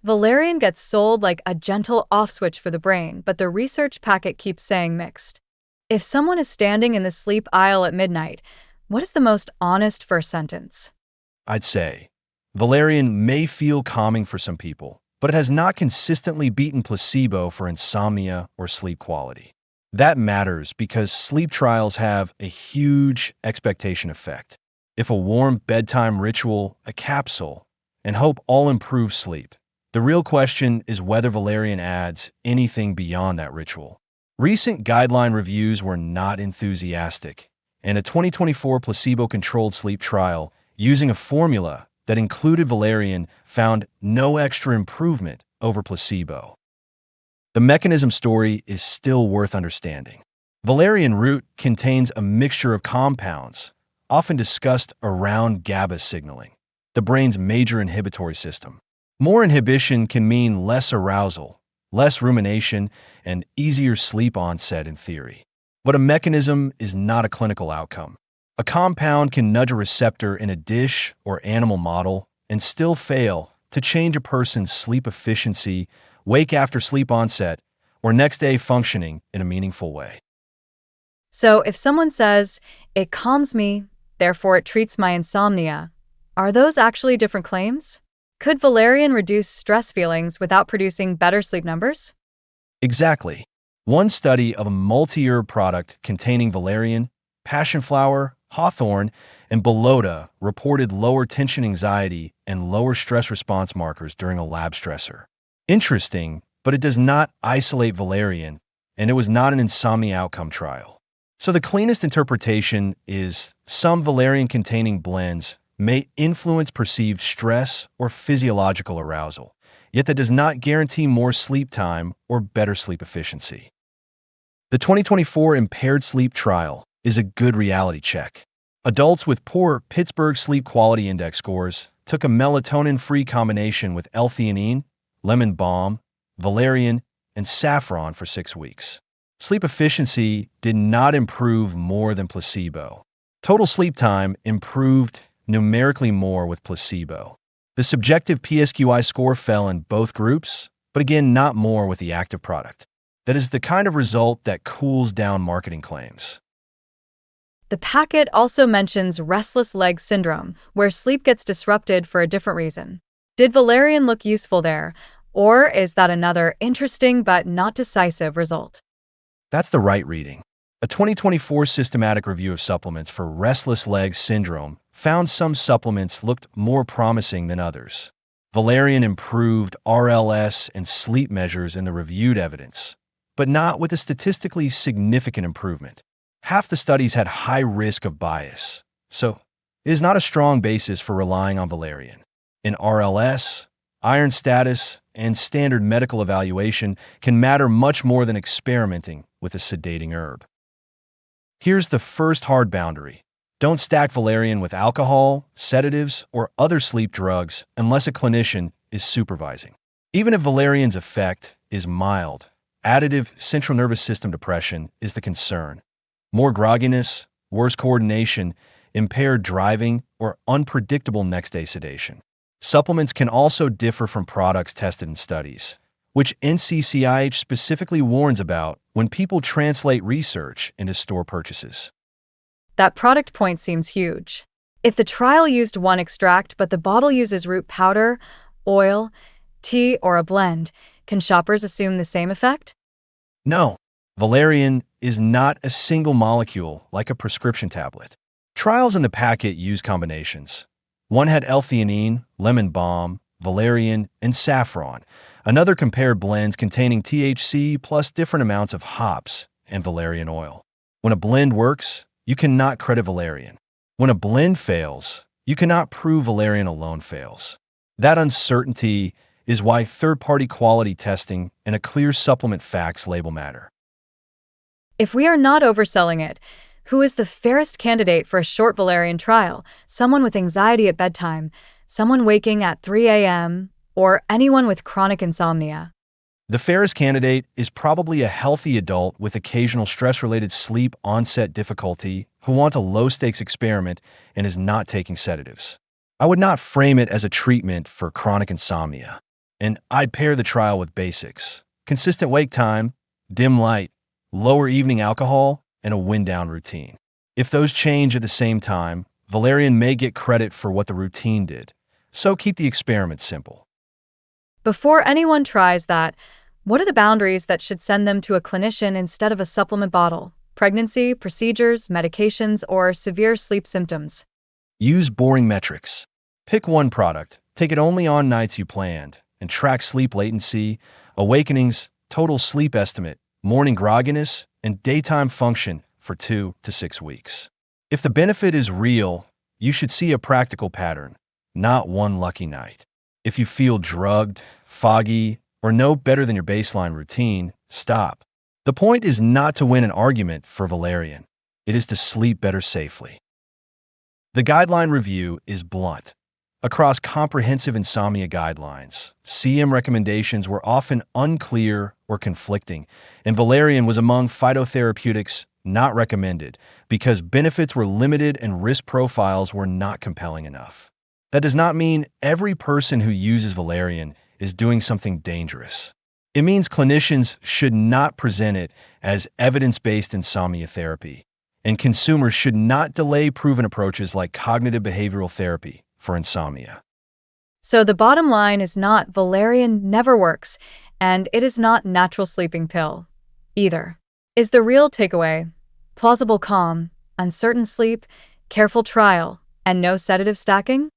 Valerian gets sold like a gentle off switch for the brain, but the research packet keeps saying mixed. If someone is standing in the sleep aisle at midnight, what is the most honest first sentence? I'd say Valerian may feel calming for some people, but it has not consistently beaten placebo for insomnia or sleep quality. That matters because sleep trials have a huge expectation effect. If a warm bedtime ritual, a capsule, and hope all improve sleep, the real question is whether Valerian adds anything beyond that ritual. Recent Guideline reviews were not enthusiastic, and a 2024 placebo-controlled sleep trial using a formula that included Valerian found no extra improvement over placebo. The mechanism story is still worth understanding. Valerian root contains a mixture of compounds, often discussed around GABA signaling, the brain's major inhibitory system. More inhibition can mean less arousal, less rumination, and easier sleep onset in theory. But a mechanism is not a clinical outcome. A compound can nudge a receptor in a dish or animal model and still fail to change a person's sleep efficiency, wake after sleep onset, or next day functioning in a meaningful way. So if someone says, "It calms me, therefore it treats my insomnia," are those actually different claims? Could Valerian reduce stress feelings without producing better sleep numbers? Exactly. One study of a multi-herb product containing valerian, passionflower, hawthorn, and bolota reported lower tension anxiety and lower stress response markers during a lab stressor. Interesting, but it does not isolate valerian, and it was not an insomnia outcome trial. So the cleanest interpretation is some valerian-containing blends may influence perceived stress or physiological arousal, yet that does not guarantee more sleep time or better sleep efficiency. The 2024 impaired sleep trial is a good reality check. Adults with poor Pittsburgh Sleep Quality Index scores took a melatonin-free combination with L-theanine, lemon balm, valerian, and saffron for 6 weeks. Sleep efficiency did not improve more than placebo. Total sleep time improved numerically more with placebo. The subjective PSQI score fell in both groups, but again, not more with the active product. That is the kind of result that cools down marketing claims. The packet also mentions restless leg syndrome, where sleep gets disrupted for a different reason. Did valerian look useful there, or is that another interesting but not decisive result? That's the right reading. A 2024 systematic review of supplements for restless leg syndrome found some supplements looked more promising than others. Valerian improved RLS and sleep measures in the reviewed evidence, but not with a statistically significant improvement. Half the studies had high risk of bias, so it is not a strong basis for relying on valerian. In RLS, iron status and standard medical evaluation can matter much more than experimenting with a sedating herb. Here's the first hard boundary. Don't stack valerian with alcohol, sedatives, or other sleep drugs unless a clinician is supervising. Even if valerian's effect is mild, additive central nervous system depression is the concern. More grogginess, worse coordination, impaired driving, or unpredictable next-day sedation. Supplements can also differ from products tested in studies, which NCCIH specifically warns about when people translate research into store purchases. That product point seems huge. If the trial used one extract but the bottle uses root powder, oil, tea, or a blend, can shoppers assume the same effect? No, valerian is not a single molecule like a prescription tablet. Trials in the packet use combinations. One had L-theanine, lemon balm, valerian, and saffron. Another compared blends containing THC plus different amounts of hops and valerian oil. When a blend works, you cannot credit valerian. When a blend fails, you cannot prove valerian alone fails. That uncertainty is why third-party quality testing and a clear supplement facts label matter. If we are not overselling it, who is the fairest candidate for a short valerian trial? Someone with anxiety at bedtime, someone waking at 3 a.m., or anyone with chronic insomnia? The fairest candidate is probably a healthy adult with occasional stress-related sleep onset difficulty who wants a low-stakes experiment and is not taking sedatives. I would not frame it as a treatment for chronic insomnia. And I'd pair the trial with basics: consistent wake time, dim light, lower evening alcohol, and a wind-down routine. If those change at the same time, Valerian may get credit for what the routine did, so keep the experiment simple. Before anyone tries that, what are the boundaries that should send them to a clinician instead of a supplement bottle? Pregnancy, procedures, medications, or severe sleep symptoms? Use boring metrics. Pick one product, take it only on nights you planned, and track sleep latency, awakenings, total sleep estimate, morning grogginess, and daytime function for 2 to 6 weeks. If the benefit is real, you should see a practical pattern, not one lucky night. If you feel drugged, foggy, or no better than your baseline routine, stop. The point is not to win an argument for Valerian. It is to sleep better safely. The guideline review is blunt. Across comprehensive insomnia guidelines, CM recommendations were often unclear or conflicting, and Valerian was among phytotherapeutics not recommended because benefits were limited and risk profiles were not compelling enough. That does not mean every person who uses Valerian is doing something dangerous. It means clinicians should not present it as evidence-based insomnia therapy, and consumers should not delay proven approaches like cognitive behavioral therapy for insomnia. So the bottom line is not Valerian never works, and it is not natural sleeping pill either. Is the real takeaway plausible calm, uncertain sleep, careful trial, and no sedative stacking?